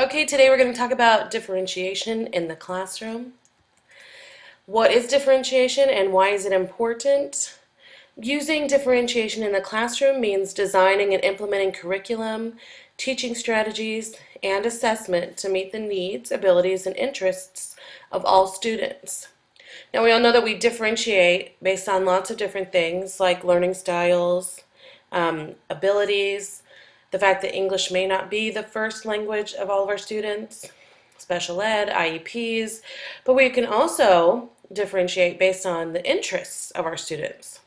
Okay, today we're going to talk about differentiation in the classroom. What is differentiation and why is it important? Using differentiation in the classroom means designing and implementing curriculum, teaching strategies, and assessment to meet the needs, abilities, and interests of all students. Now, we all know that we differentiate based on lots of different things like learning styles, abilities, the fact that English may not be the first language of all of our students, special ed, IEPs, but we can also differentiate based on the interests of our students.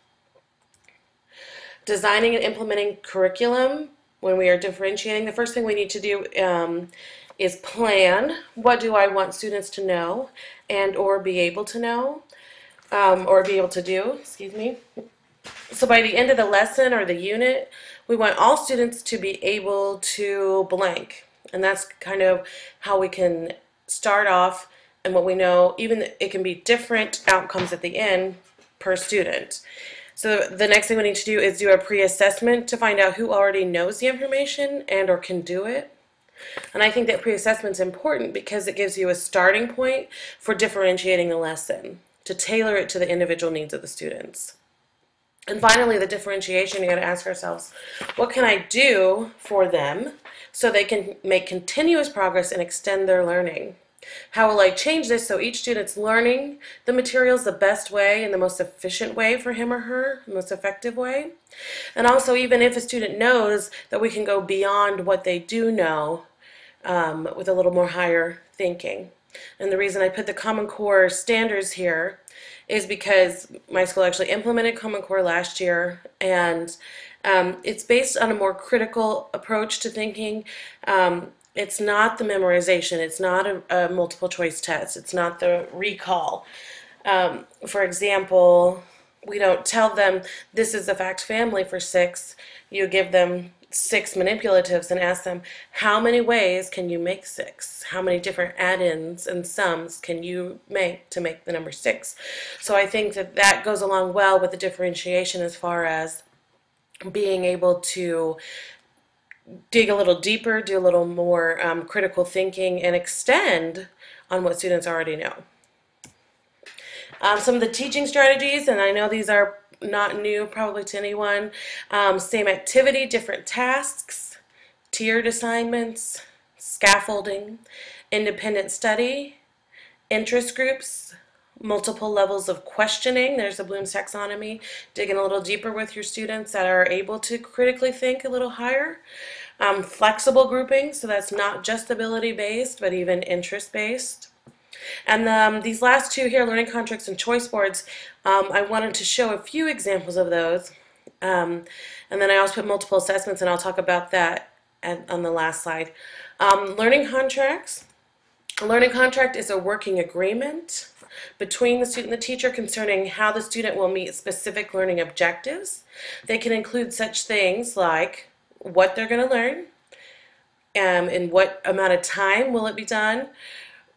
Designing and implementing curriculum, when we are differentiating, the first thing we need to do is plan. What do I want students to know and or be able to know, or be able to do, excuse me. So by the end of the lesson or the unit, we want all students to be able to blank. And that's kind of how we can start off, and what we know, even it can be different outcomes at the end per student. So the next thing we need to do is do a pre-assessment to find out who already knows the information and or can do it. And I think that pre-assessment is important because it gives you a starting point for differentiating a lesson, to tailor it to the individual needs of the students. And finally, the differentiation, you got to ask ourselves, what can I do for them so they can make continuous progress and extend their learning? How will I change this so each student's learning the materials the best way and the most efficient way for him or her, the most effective way? And also, even if a student knows, that we can go beyond what they do know with a little more higher thinking. And the reason I put the Common Core standards here is because my school actually implemented Common Core last year, and it's based on a more critical approach to thinking. It's not the memorization, it's not a multiple choice test, it's not the recall. For example, we don't tell them this is the fact family for 6. You give them 6 manipulatives and ask them, how many ways can you make 6? How many different add-ins and sums can you make to make the number 6? So I think that that goes along well with the differentiation as far as being able to dig a little deeper, do a little more critical thinking, and extend on what students already know. Some of the teaching strategies, and I know these are not new probably to anyone, same activity, different tasks, tiered assignments, scaffolding, independent study, interest groups, multiple levels of questioning. There's the Bloom's taxonomy, digging a little deeper with your students that are able to critically think a little higher. Flexible grouping, so that's not just ability-based, but even interest-based. And these last two here, learning contracts and choice boards, I wanted to show a few examples of those. And then I also put multiple assessments, and I'll talk about that on the last slide. Learning contracts. A learning contract is a working agreement between the student and the teacher concerning how the student will meet specific learning objectives. They can include such things like what they're going to learn, in what amount of time will it be done,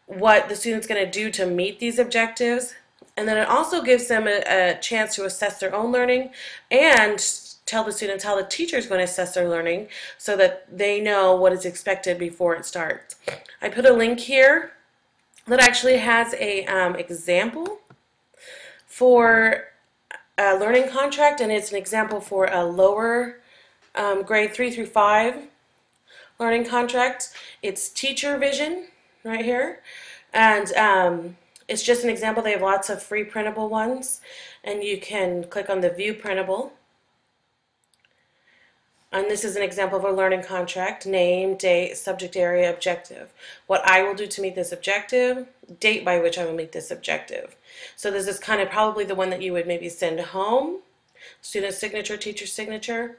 what the student's going to do to meet these objectives, and then it also gives them a chance to assess their own learning and tell the students how the teacher is going to assess their learning so that they know what is expected before it starts. I put a link here that actually has a example for a learning contract, and it's an example for a lower grade 3 through 5 learning contract. It's teacher vision right here, and it's just an example. They have lots of free printable ones, and you can click on the view printable. And this is an example of a learning contract: name, date, subject area, objective. What I will do to meet this objective, date by which I will meet this objective. So this is kind of probably the one that you would maybe send home. Student signature, teacher signature.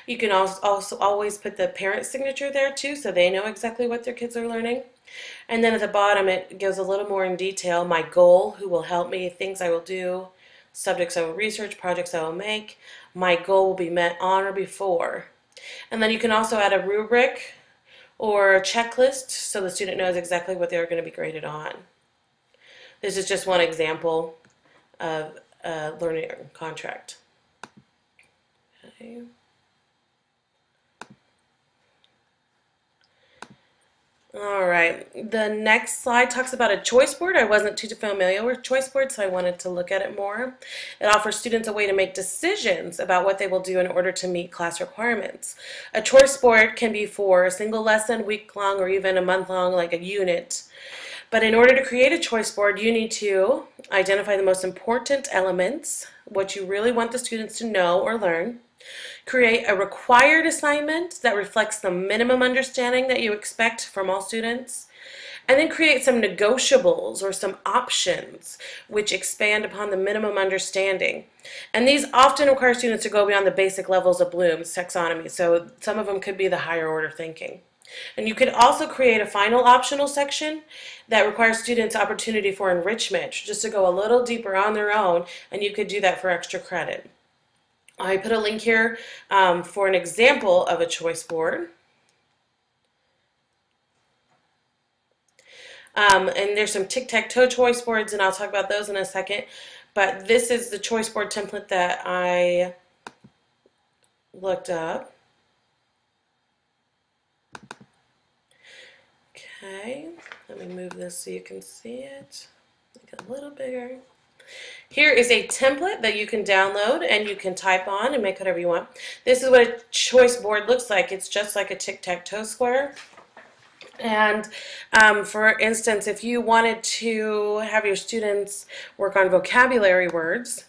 You can also always put the parent signature there too, so they know exactly what their kids are learning. And then at the bottom it goes a little more in detail. My goal, who will help me, things I will do, subjects I will research, projects I will make. My goal will be met on or before. And then you can also add a rubric or a checklist so the student knows exactly what they're going to be graded on. This is just one example of a learning contract. Okay. All right, the next slide talks about a choice board. I wasn't too familiar with choice boards, so I wanted to look at it more. It offers students a way to make decisions about what they will do in order to meet class requirements. A choice board can be for a single lesson, week-long, or even a month-long, like a unit. But in order to create a choice board, you need to identify the most important elements, what you really want the students to know or learn, create a required assignment that reflects the minimum understanding that you expect from all students, and then create some negotiables or some options which expand upon the minimum understanding. And these often require students to go beyond the basic levels of Bloom's taxonomy, so some of them could be the higher order thinking. And you could also create a final optional section that requires students opportunity for enrichment, just to go a little deeper on their own, and you could do that for extra credit. I put a link here for an example of a choice board. And there's some tic-tac-toe choice boards, and I'll talk about those in a second. But this is the choice board template that I looked up. Okay, let me move this so you can see it. Make it a little bigger. Here is a template that you can download and you can type on and make whatever you want. This is what a choice board looks like. It's just like a tic-tac-toe square. And for instance, if you wanted to have your students work on vocabulary words,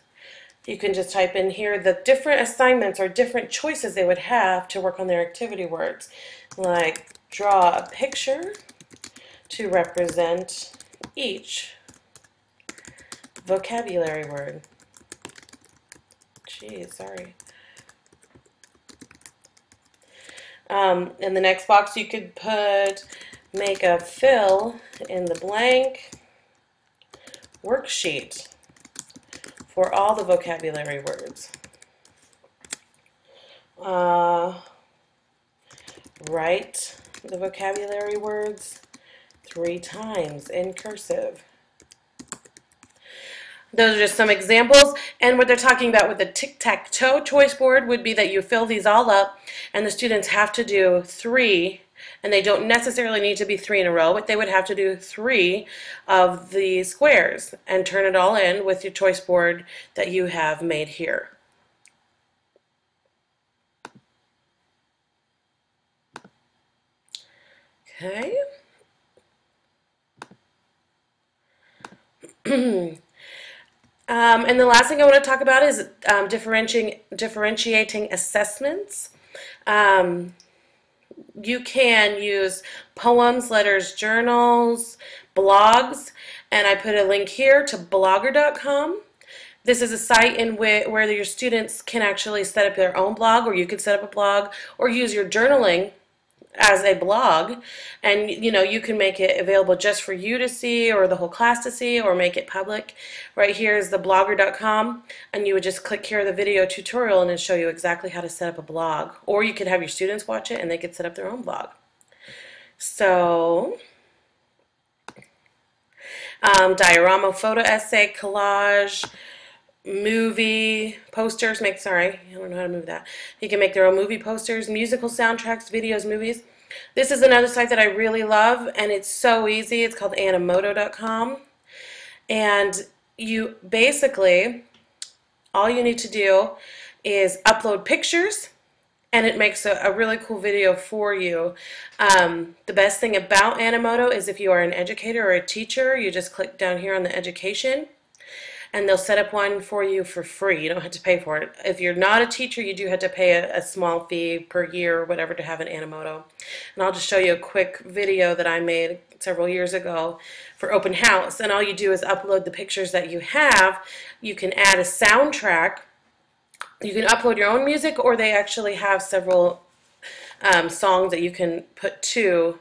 you can just type in here the different assignments or different choices they would have to work on their activity words. Like draw a picture to represent each vocabulary word. Geez, sorry. In the next box you could put make a fill in the blank worksheet for all the vocabulary words. Write the vocabulary words 3 times in cursive. Those are just some examples, and what they're talking about with the tic-tac-toe choice board would be that you fill these all up and the students have to do 3, and they don't necessarily need to be 3 in a row, but they would have to do 3 of the squares and turn it all in with your choice board that you have made here. Okay. And the last thing I want to talk about is differentiating assessments. You can use poems, letters, journals, blogs, and I put a link here to blogger.com. This is a site in where your students can actually set up their own blog, or you could set up a blog, or use your journaling as a blog, and you can make it available just for you to see or the whole class to see, or make it public. Right here is the blogger.com, and you would just click here the video tutorial and it'll show you exactly how to set up a blog, or you could have your students watch it and they could set up their own blog. So diorama, photo essay, collage, movie posters, I don't know how to move that. You can make their own movie posters, musical soundtracks, videos, movies. This is another site that I really love, and it's so easy. It's called animoto.com, and you basically, all you need to do is upload pictures and it makes a really cool video for you. The best thing about Animoto is if you are an educator or a teacher, you just click down here on the education and they'll set up one for you for free. You don't have to pay for it. If you're not a teacher, you do have to pay a small fee per year or whatever to have an Animoto. And I'll just show you a quick video that I made several years ago for open house. And all you do is upload the pictures that you have. You can add a soundtrack. You can upload your own music, or they actually have several songs that you can put to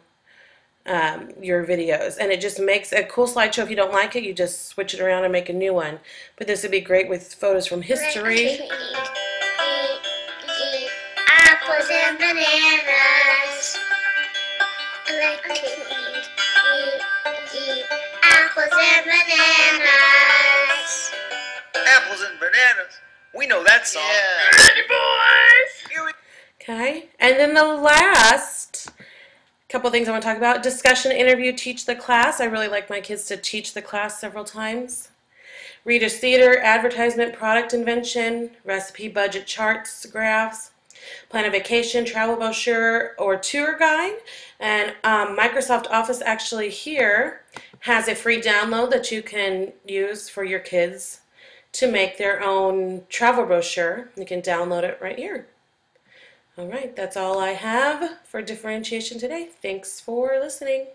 your videos, and it just makes a cool slideshow. If you don't like it, you just switch it around and make a new one. But this would be great with photos from history. Apples and bananas. Apples and bananas. Apples and bananas. We know that song. Yeah. Ready, boys? Okay, and then the last Couple things I want to talk about. Discussion, interview, teach the class. I really like my kids to teach the class several times. Reader's theater, advertisement, product invention, recipe, budget, charts, graphs, plan a vacation, travel brochure, or tour guide. And Microsoft Office actually here has a free download that you can use for your kids to make their own travel brochure. You can download it right here. All right, that's all I have for differentiation today. Thanks for listening.